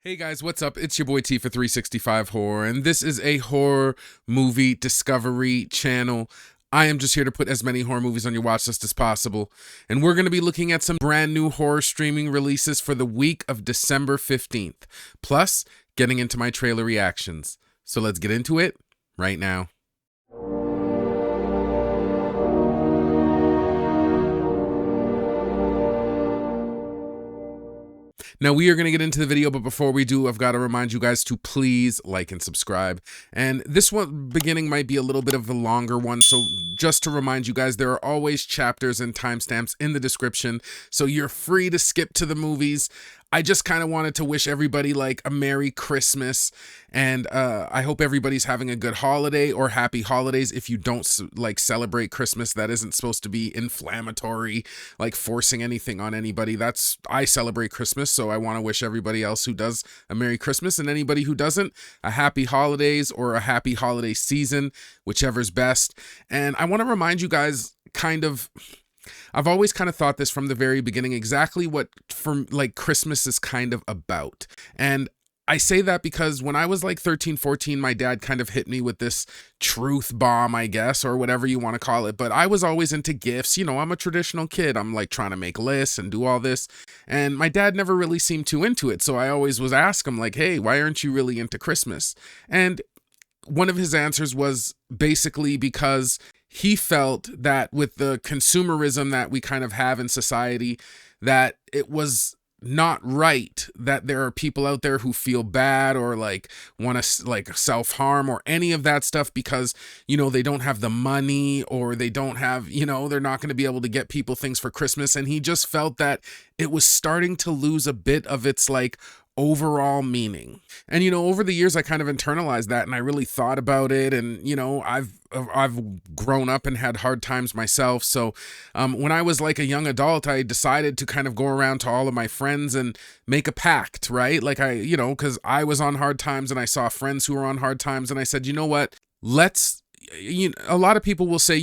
Hey guys, what's up? It's your boy T for 365 Horror, and this is a horror movie discovery channel. I am just here to put as many horror movies on your watch list as possible, and we're going to be looking at some brand new horror streaming releases for the week of December 15th, plus getting into my trailer reactions. So let's get into it right now. Now, we are going to get into the video, but before we do, I've got to remind you guys to please like and subscribe. And this one beginning might be a little bit of a longer one, so just to remind you guys, there are always chapters and timestamps in the description, so you're free to skip to the movies. I just kind of wanted to wish everybody like a Merry Christmas, and I hope everybody's having a good holiday or happy holidays. If you don't like celebrate Christmas, that isn't supposed to be inflammatory, like forcing anything on anybody. I celebrate Christmas, so I want to wish everybody else who does a Merry Christmas, and anybody who doesn't, a happy holidays or a happy holiday season, whichever's best. And I want to remind you guys I've always kind of thought this from the very beginning, exactly what Christmas is kind of about. And I say that because when I was like 13, 14, my dad kind of hit me with this truth bomb, I guess, or whatever you want to call it. But I was always into gifts. You know, I'm a traditional kid. I'm like trying to make lists and do all this. And my dad never really seemed too into it. So I always was ask him like, hey, why aren't you really into Christmas? And one of his answers was basically because he felt that with the consumerism that we kind of have in society, that it was not right that there are people out there who feel bad or like want to like self-harm or any of that stuff because, you know, they don't have the money or they don't have, you know, they're not going to be able to get people things for Christmas. And he just felt that it was starting to lose a bit of its like overall meaning. And, you know, over the years, I kind of internalized that and I really thought about it. And, you know, I've grown up and had hard times myself. So when I was like a young adult, I decided to kind of go around to all of my friends and make a pact, right? Like because I was on hard times and I saw friends who were on hard times. And I said, you know what, a lot of people will say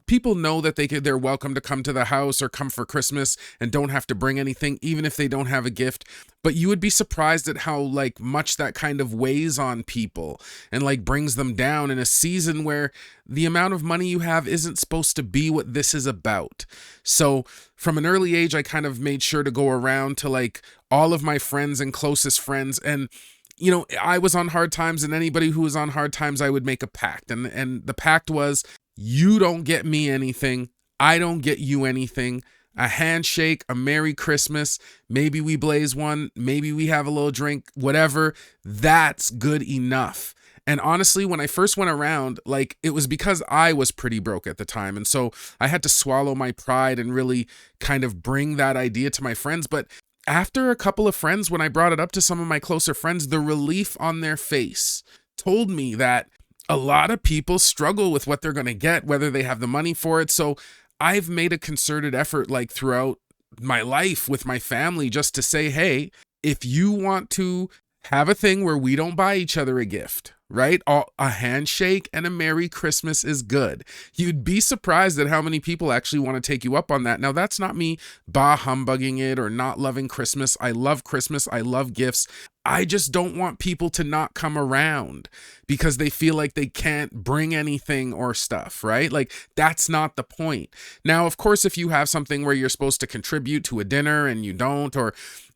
people know that they're welcome to come to the house or come for Christmas and don't have to bring anything, even if they don't have a gift. But you would be surprised at how like much that kind of weighs on people and like brings them down in a season where the amount of money you have isn't supposed to be what this is about. So from an early age, I kind of made sure to go around to like all of my friends and closest friends, and you know, I was on hard times, and anybody who was on hard times, I would make a pact. And the pact was, you don't get me anything. I don't get you anything. A handshake, a Merry Christmas. Maybe we blaze one. Maybe we have a little drink, whatever. That's good enough. And honestly, when I first went around, like, it was because I was pretty broke at the time. And so I had to swallow my pride and really kind of bring that idea to my friends. But after a couple of friends, when I brought it up to some of my closer friends, the relief on their face told me that a lot of people struggle with what they're going to get, whether they have the money for it. So I've made a concerted effort like throughout my life with my family just to say, hey, if you want to have a thing where we don't buy each other a gift, right? A handshake and a Merry Christmas is good. You'd be surprised at how many people actually want to take you up on that. Now, that's not me bah humbugging it or not loving Christmas. I love Christmas. I love gifts. I just don't want people to not come around because they feel like they can't bring anything or stuff, right? Like, that's not the point. Now, of course, if you have something where you're supposed to contribute to a dinner and you don't,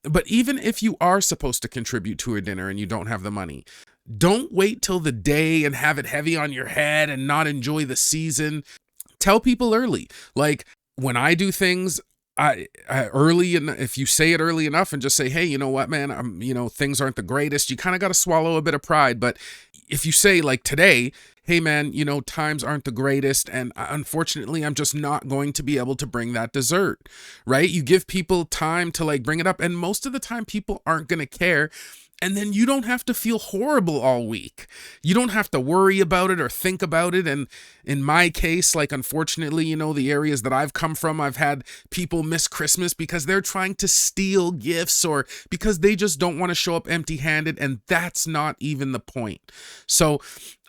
but even if you are supposed to contribute to a dinner and you don't have the money, don't wait till the day and have it heavy on your head and not enjoy the season. Tell people early. Like, when I do things, I early, and if you say it early enough and just say, hey, you know what, man, things aren't the greatest, you kind of got to swallow a bit of pride. But if you say like today, hey man, times aren't the greatest, and unfortunately I'm just not going to be able to bring that dessert, right? You give people time to like bring it up, and most of the time people aren't going to care. And then you don't have to feel horrible all week. You don't have to worry about it or think about it. And in my case, like, unfortunately, the areas that I've come from, I've had people miss Christmas because they're trying to steal gifts or because they just don't want to show up empty-handed. And that's not even the point. So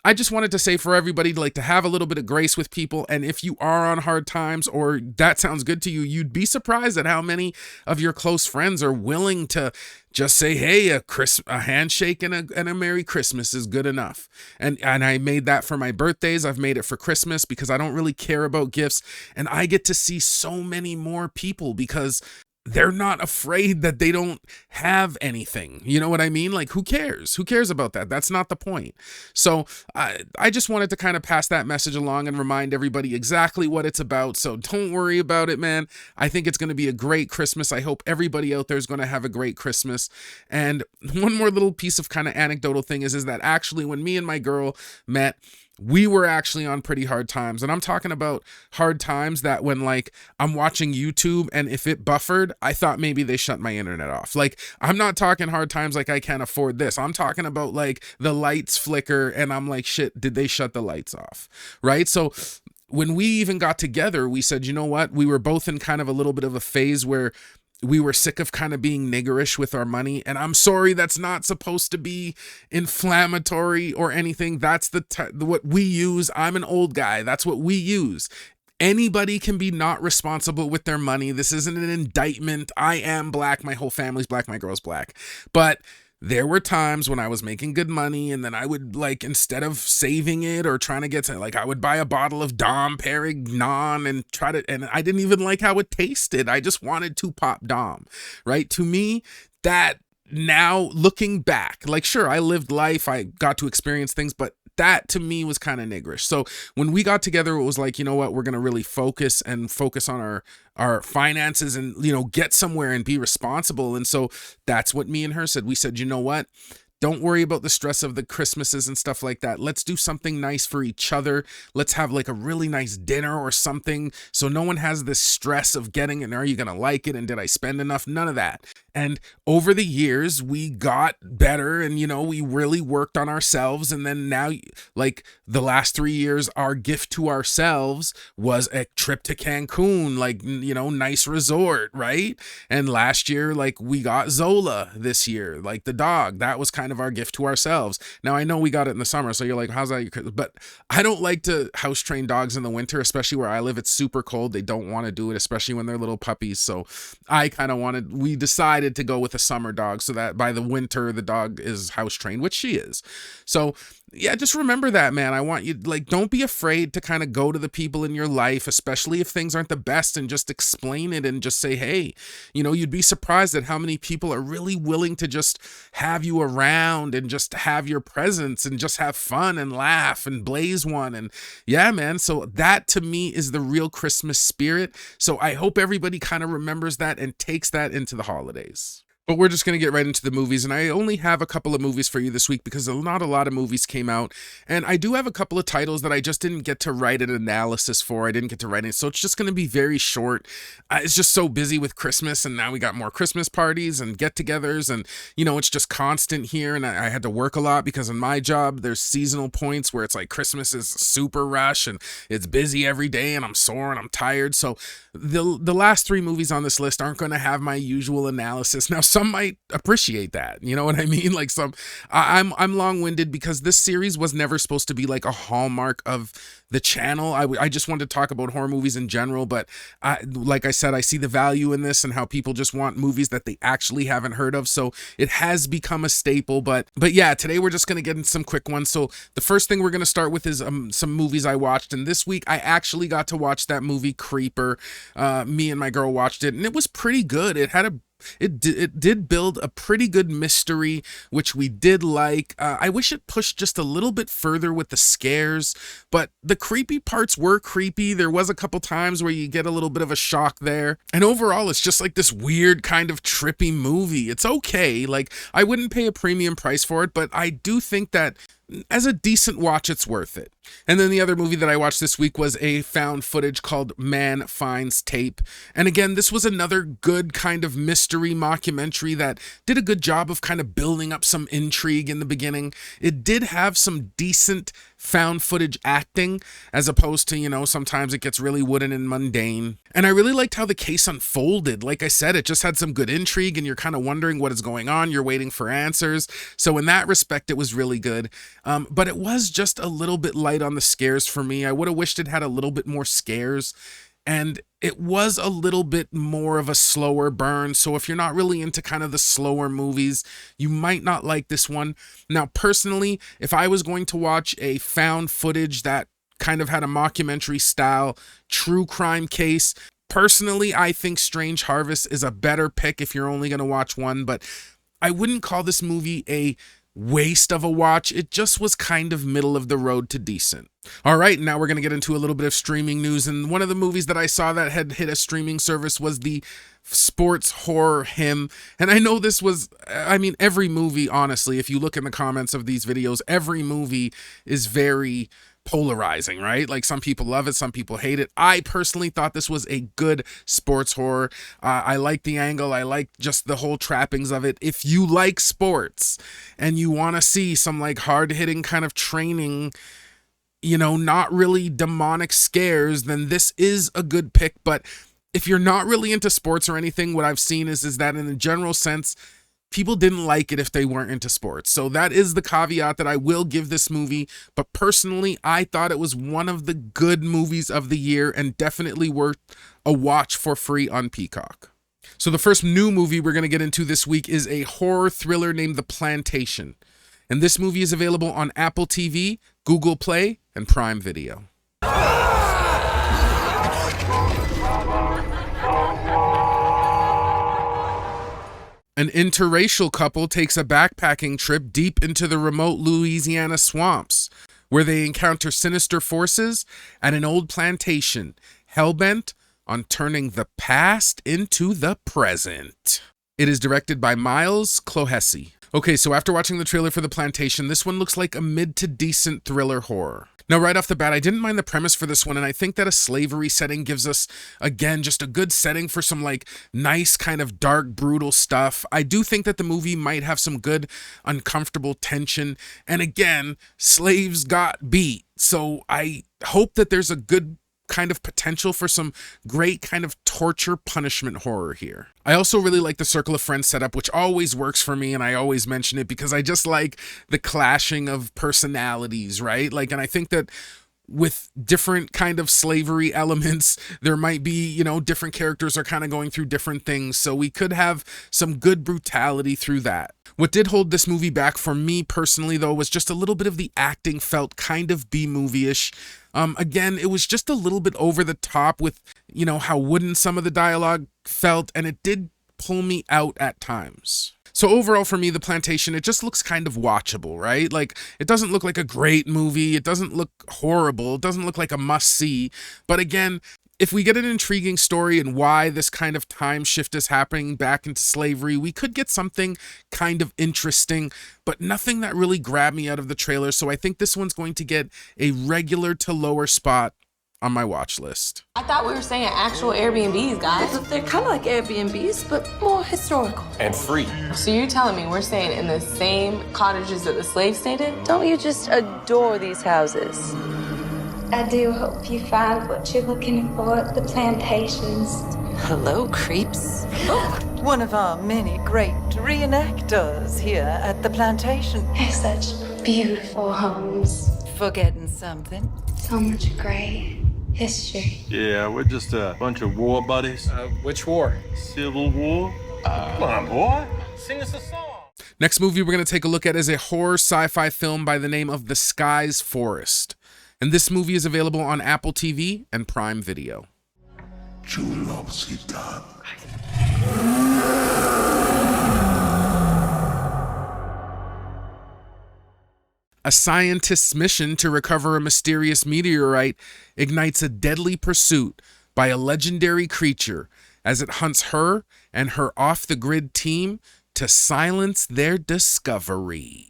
I just wanted to say for everybody like to have a little bit of grace with people. And if you are on hard times or that sounds good to you, you'd be surprised at how many of your close friends are willing to just say, hey, a handshake and a Merry Christmas is good enough. And I made that for my birthdays. I've made it for Christmas because I don't really care about gifts. And I get to see so many more people because they're not afraid that they don't have anything. You know what I mean? Like, who cares? Who cares about that? That's not the point. So I just wanted to kind of pass that message along and remind everybody exactly what it's about. So don't worry about it, man. I think it's going to be a great Christmas. I hope everybody out there is going to have a great Christmas. And one more little piece of kind of anecdotal thing is that actually when me and my girl met, we were actually on pretty hard times. And I'm talking about hard times that when like I'm watching YouTube and if it buffered, I thought maybe they shut my internet off. Like, I'm not talking hard times like I can't afford this. I'm talking about like the lights flicker and I'm like, shit, did they shut the lights off? Right? So when we even got together, we said, you know what? We were both in kind of a little bit of a phase where we were sick of kind of being niggerish with our money. And I'm sorry, that's not supposed to be inflammatory or anything. That's what we use. I'm an old guy. That's what we use. Anybody can be not responsible with their money. This isn't an indictment. I am black. My whole family's black. My girl's black. But there were times when I was making good money and then I would like, instead of saving it or trying to get to like, I would buy a bottle of Dom Perignon and try to, and I didn't even like how it tasted. I just wanted to pop Dom, right? To me, that now looking back, like, sure, I lived life. I got to experience things, but that to me was kind of niggerish. So when we got together, it was like, you know what, we're going to really focus on our finances and, you know, get somewhere and be responsible. And so that's what me and her said. We said, you know what? Don't worry about the stress of the Christmases and stuff like that. Let's do something nice for each other. Let's have like a really nice dinner or something so no one has this stress of getting it. And are you going to like it? And did I spend enough? None of that. And over the years, we got better and, you know, we really worked on ourselves. And then now, like the last 3 years, our gift to ourselves was a trip to Cancun, like, you know, nice resort, right? And last year, like we got Zola this year, like the dog. That was kind of our gift to ourselves. Now I know we got it in the summer, so you're like, how's that? But I don't like to house train dogs in the winter, especially where I live. It's super cold. They don't want to do it, especially when they're little puppies. So we decided to go with a summer dog so that by the winter the dog is house trained, which she is. So yeah, just remember that, man. I want you, like, don't be afraid to kind of go to the people in your life, especially if things aren't the best, and just explain it and just say, hey, you know, you'd be surprised at how many people are really willing to just have you around and just have your presence and just have fun and laugh and blaze one. And yeah, man. So that to me is the real Christmas spirit. So I hope everybody kind of remembers that and takes that into the holidays. But we're just going to get right into the movies, and I only have a couple of movies for you this week because not a lot of movies came out, and I do have a couple of titles that I just didn't get to write an analysis for. I didn't get to write it, so it's just going to be very short. It's just so busy with Christmas, and now we got more Christmas parties and get-togethers, and, you know, it's just constant here, and I had to work a lot because in my job, there's seasonal points where it's like Christmas is super rush, and it's busy every day, and I'm sore, and I'm tired, so the last 3 movies on this list aren't going to have my usual analysis. Now, some might appreciate that, you know what I mean? Like I'm long-winded because this series was never supposed to be like a hallmark of the channel. I just wanted to talk about horror movies in general, but like I said, I see the value in this and how people just want movies that they actually haven't heard of. So it has become a staple, but yeah, today we're just going to get in some quick ones. So the first thing we're going to start with is some movies I watched. And this week I actually got to watch that movie Creeper. Me and my girl watched it and it was pretty good. It did build a pretty good mystery, which we did like. I wish it pushed just a little bit further with the scares, but the creepy parts were creepy. There was a couple times where you get a little bit of a shock there. And overall, it's just like this weird kind of trippy movie. It's okay. Like, I wouldn't pay a premium price for it, but I do think that as a decent watch, it's worth it. And then the other movie that I watched this week was a found footage called Man Finds Tape. And again, this was another good kind of mystery mockumentary that did a good job of kind of building up some intrigue in the beginning. It did have some decent found footage acting, as opposed to, sometimes it gets really wooden and mundane. And I really liked how the case unfolded. Like I said, it just had some good intrigue and you're kind of wondering what is going on. You're waiting for answers. So in that respect, it was really good. But it was just a little bit light on the scares for me. I would have wished it had a little bit more scares. And it was a little bit more of a slower burn. So if you're not really into kind of the slower movies, you might not like this one. Now, personally, if I was going to watch a found footage that kind of had a mockumentary style true crime case, personally, I think Strange Harvest is a better pick if you're only going to watch one. But I wouldn't call this movie a waste of a watch. It just was kind of middle of the road to decent. All right, now we're going to get into a little bit of streaming news. And one of the movies that I saw that had hit a streaming service was the sports horror Him. And I know this was, every movie, honestly, if you look in the comments of these videos, every movie is very polarizing, right? Like some people love it, some people hate it. I personally thought this was a good sports horror. I like the angle. I like just the whole trappings of it. If you like sports and you want to see some like hard-hitting kind of training, not really demonic scares, then this is a good pick. But if you're not really into sports or anything, what I've seen is that in a general sense, people didn't like it if they weren't into sports. So that is the caveat that I will give this movie. But personally, I thought it was one of the good movies of the year and definitely worth a watch for free on Peacock. So the first new movie we're going to get into this week is a horror thriller named The Plantation. And this movie is available on Apple TV, Google Play, and Prime Video. An interracial couple takes a backpacking trip deep into the remote Louisiana swamps, where they encounter sinister forces at an old plantation, hell-bent on turning the past into the present. It is directed by Miles Clohessy. Okay, so after watching the trailer for The Plantation, this one looks like a mid to decent thriller horror. Now, right off the bat, I didn't mind the premise for this one, and I think that a slavery setting gives us, again, just a good setting for some, like, nice kind of dark, brutal stuff. I do think that the movie might have some good, uncomfortable tension, and again, slaves got beat, so I hope that there's a good kind of potential for some great kind of torture punishment horror here. I also really like the Circle of Friends setup, which always works for me, and I always mention it because I just like the clashing of personalities, right? Like, and I think that with different kind of slavery elements, there might be, different characters are kind of going through different things. So we could have some good brutality through that. What did hold this movie back for me personally, though, was just a little bit of the acting felt kind of B-movie-ish. Again, it was just a little bit over the top with, how wooden some of the dialogue felt, and it did pull me out at times. So overall for me, The Plantation, it just looks kind of watchable, right? Like, it doesn't look like a great movie. It doesn't look horrible. It doesn't look like a must-see. But again, if we get an intriguing story and why this kind of time shift is happening back into slavery, we could get something kind of interesting, but nothing that really grabbed me out of the trailer. So I think this one's going to get a regular to lower spot on my watch list. I thought we were saying actual Airbnbs, guys. They're kind of like Airbnbs, but more historical. And free. So you're telling me we're staying in the same cottages that the slaves stayed in? Don't you just adore these houses? I do hope you find what you're looking for at the plantations. Hello, creeps. Oh, one of our many great reenactors here at the plantation. They're such beautiful homes. Forgetting something? So much great history. Yeah, we're just a bunch of war buddies. Which war? Civil War? Come on, boy. Sing us a song. Next movie we're going to take a look at is a horror sci-fi film by the name of The Sky's Forest. And this movie is available on Apple TV and Prime Video. A scientist's mission to recover a mysterious meteorite ignites a deadly pursuit by a legendary creature as it hunts her and her off-the-grid team to silence their discovery.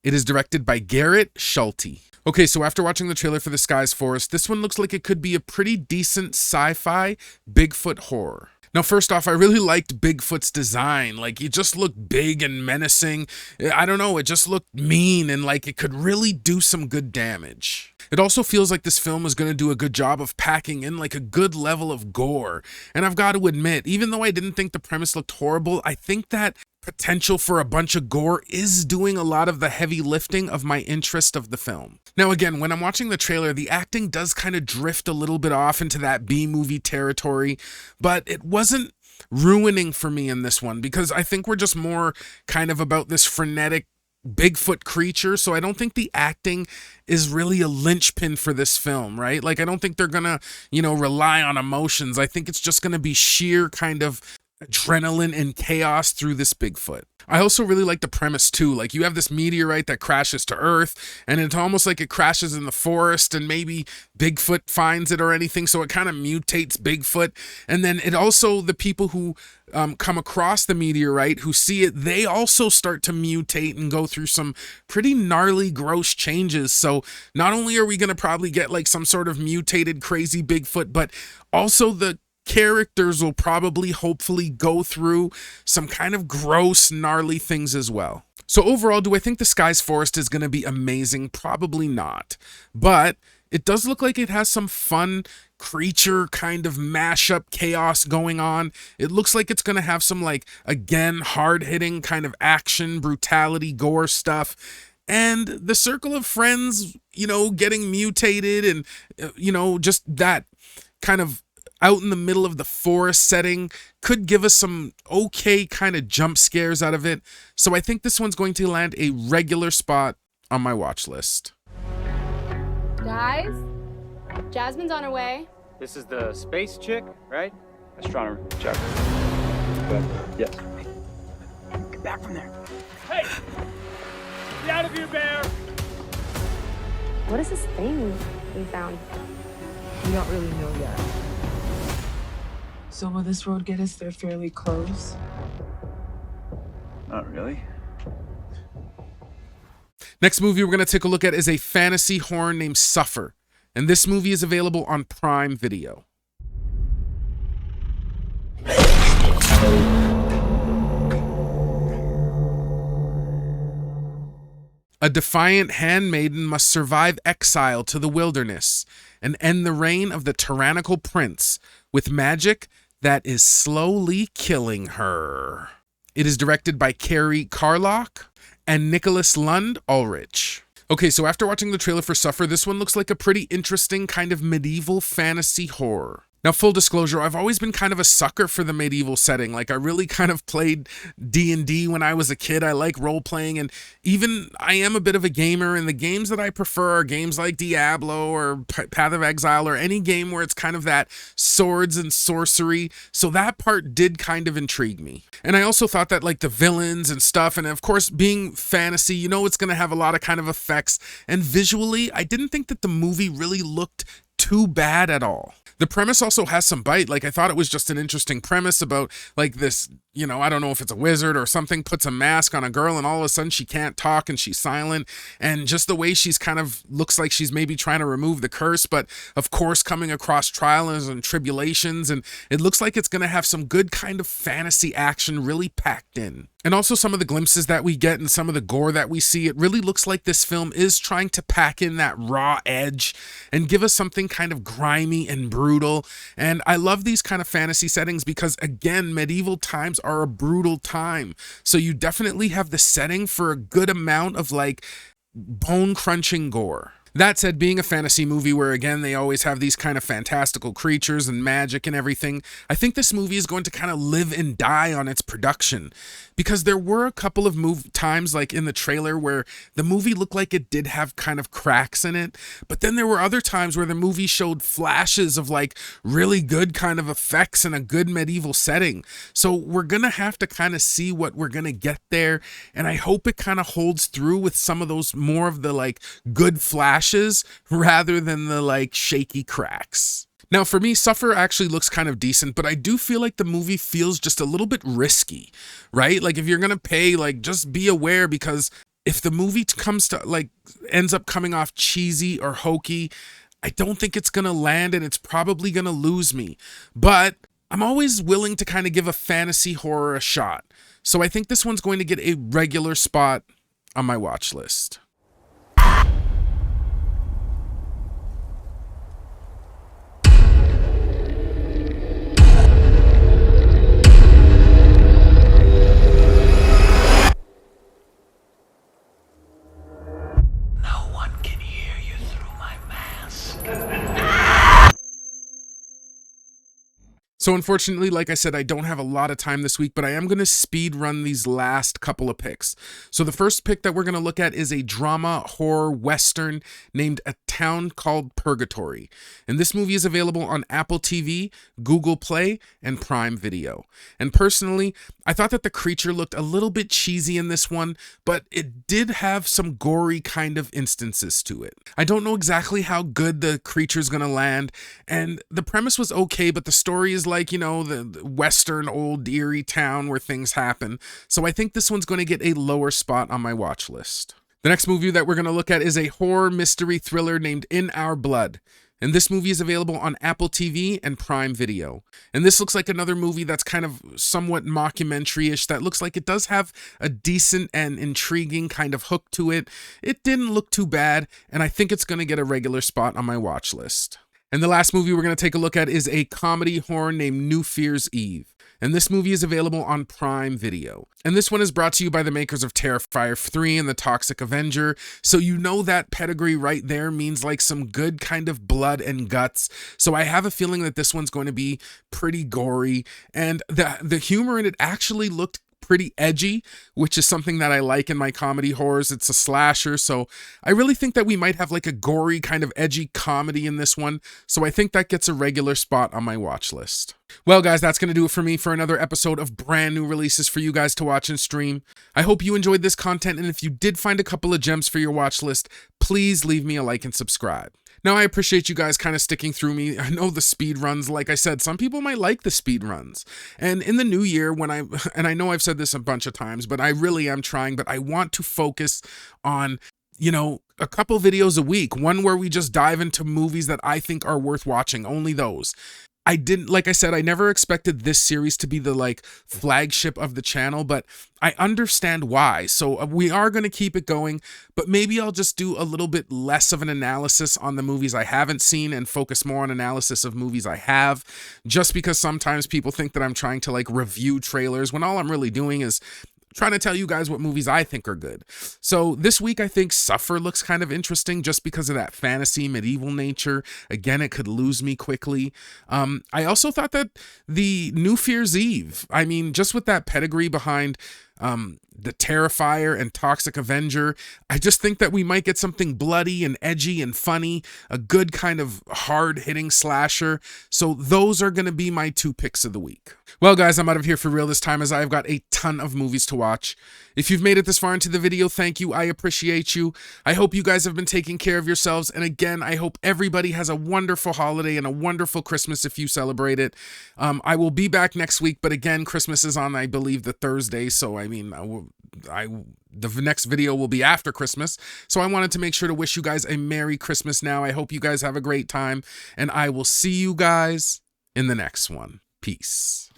It is directed by Garrett Schulte. Okay, so after watching the trailer for The Sky's Forest, this one looks like it could be a pretty decent sci-fi Bigfoot horror. Now, first off, I really liked Bigfoot's design. Like, he just looked big and menacing. I don't know, it just looked mean and like it could really do some good damage. It also feels like this film is going to do a good job of packing in like a good level of gore. And I've got to admit, even though I didn't think the premise looked horrible, I think that potential for a bunch of gore is doing a lot of the heavy lifting of my interest of the film. Now again, when I'm watching the trailer, the acting does kind of drift a little bit off into that B-movie territory, but it wasn't ruining for me in this one because I think we're just more kind of about this frenetic Bigfoot creature, so I don't think the acting is really a linchpin for this film, right? Like, I don't think they're gonna, rely on emotions. I think it's just gonna be sheer kind of adrenaline and chaos through this Bigfoot. I also really like the premise too. Like, you have this meteorite that crashes to Earth, and it's almost like it crashes in the forest, and maybe Bigfoot finds it or anything, so it kind of mutates Bigfoot. And then it also, the people who come across the meteorite, who see it, they also start to mutate and go through some pretty gnarly, gross changes. So not only are we going to probably get like some sort of mutated, crazy Bigfoot, but also the characters will probably hopefully go through some kind of gross, gnarly things as well. So overall, do I think The Sky's Forest is going to be amazing? Probably not. But it does look like it has some fun creature kind of mashup chaos going on. It looks like it's going to have some, like, again, hard-hitting kind of action, brutality, gore stuff. And the circle of friends, getting mutated and, just that kind of out in the middle of the forest setting could give us some okay kind of jump scares out of it. So I think this one's going to land a regular spot on my watch list. Guys, Jasmine's on her way. This is the space chick, right? Astronomer, check. Good. Yes. Get back from there. Hey! Get out of here, bear! What is this thing we found? We don't really know yet. So will this road get us there fairly close? Not really. Next movie we're going to take a look at is a fantasy horror named Suffer. And this movie is available on Prime Video. A defiant handmaiden must survive exile to the wilderness and end the reign of the tyrannical prince with magic that is slowly killing her. It is directed by Carrie Carlock and Nicholas Lund Ulrich. Okay, so after watching the trailer for Suffer, this one looks like a pretty interesting kind of medieval fantasy horror. Now, full disclosure, I've always been kind of a sucker for the medieval setting. Like, I really kind of played D&D when I was a kid. I like role-playing, and even I am a bit of a gamer, and the games that I prefer are games like Diablo or Path of Exile or any game where it's kind of that swords and sorcery. So that part did kind of intrigue me. And I also thought that, like, the villains and stuff, and of course, being fantasy, it's going to have a lot of kind of effects. And visually, I didn't think that the movie really looked too bad at all. The premise also has some bite. Like, I thought it was just an interesting premise about, like, this, I don't know if it's a wizard or something, puts a mask on a girl and all of a sudden she can't talk and she's silent. And just the way she's kind of looks like she's maybe trying to remove the curse, but of course coming across trials and tribulations. And it looks like it's going to have some good kind of fantasy action really packed in. And also some of the glimpses that we get and some of the gore that we see, it really looks like this film is trying to pack in that raw edge and give us something kind of grimy and brutal. And I love these kind of fantasy settings because, again, medieval times are a brutal time. So you definitely have the setting for a good amount of, like, bone-crunching gore. That said, being a fantasy movie where, again, they always have these kind of fantastical creatures and magic and everything, I think this movie is going to kind of live and die on its production. Because there were a couple of times, like in the trailer, where the movie looked like it did have kind of cracks in it. But then there were other times where the movie showed flashes of, like, really good kind of effects in a good medieval setting. So we're going to have to kind of see what we're going to get there. And I hope it kind of holds through with some of those more of the, like, good flashes rather than the, like, shaky cracks. Now, for me, Suffer actually looks kind of decent, but I do feel like the movie feels just a little bit risky, right? Like, if you're going to pay, like, just be aware, because if the movie comes to, like, ends up coming off cheesy or hokey, I don't think it's going to land and it's probably going to lose me. But I'm always willing to kind of give a fantasy horror a shot. So I think this one's going to get a regular spot on my watch list. So unfortunately, like I said, I don't have a lot of time this week, but I am going to speed run these last couple of picks. So the first pick that we're going to look at is a drama horror western named A Town Called Purgatory. And this movie is available on Apple TV, Google Play, and Prime Video. And personally, I thought that the creature looked a little bit cheesy in this one, but it did have some gory kind of instances to it. I don't know exactly how good the creature's going to land, and the premise was okay, but the story is like, you know, the western old eerie town where things happen. So I think this one's going to get a lower spot on my watch list. The next movie that we're going to look at is a horror mystery thriller named In Our Blood. And this movie is available on Apple TV and Prime Video. And this looks like another movie that's kind of somewhat mockumentary-ish, that looks like it does have a decent and intriguing kind of hook to it. It didn't look too bad, and I think it's going to get a regular spot on my watch list. And the last movie we're going to take a look at is a comedy horror named New Year's Eve. And this movie is available on Prime Video. And this one is brought to you by the makers of Terrifier 3 and The Toxic Avenger. So you know that pedigree right there means like some good kind of blood and guts. So I have a feeling that this one's going to be pretty gory. And the humor in it actually looked pretty edgy, which is something that I like in my comedy horrors. It's a slasher, so I really think that we might have like a gory kind of edgy comedy in this one, so I think that gets a regular spot on my watch list. Well guys, that's going to do it for me for another episode of brand new releases for you guys to watch and stream. I hope you enjoyed this content, and if you did find a couple of gems for your watch list, please leave me a like and subscribe. Now, I appreciate you guys kind of sticking through me. I know the speed runs, like I said, some people might like the speed runs. And in the new year, and I know I've said this a bunch of times, but I really am trying, but I want to focus on, you know, a couple videos a week. One where we just dive into movies that I think are worth watching, only those. Like I said, I never expected this series to be the like flagship of the channel, but I understand why. So we are going to keep it going, but maybe I'll just do a little bit less of an analysis on the movies I haven't seen and focus more on analysis of movies I have, just because sometimes people think that I'm trying to like review trailers when all I'm really doing is trying to tell you guys what movies I think are good. So this week, I think Suffer looks kind of interesting just because of that fantasy medieval nature. Again, it could lose me quickly. I also thought that the New Year's Eve, I mean, just with that pedigree behind the Terrifier and Toxic Avenger, I just think that we might get something bloody and edgy and funny, a good kind of hard-hitting slasher. So those are going to be my 2 picks of the week. Well, guys, I'm out of here for real this time, as I've got a ton of movies to watch. If you've made it this far into the video, thank you. I appreciate you. I hope you guys have been taking care of yourselves. And again, I hope everybody has a wonderful holiday and a wonderful Christmas if you celebrate it. I will be back next week, but again, Christmas is on, I believe, the Thursday. So, I mean, the next video will be after Christmas. So I wanted to make sure to wish you guys a Merry Christmas now. I hope you guys have a great time, and I will see you guys in the next one. Peace.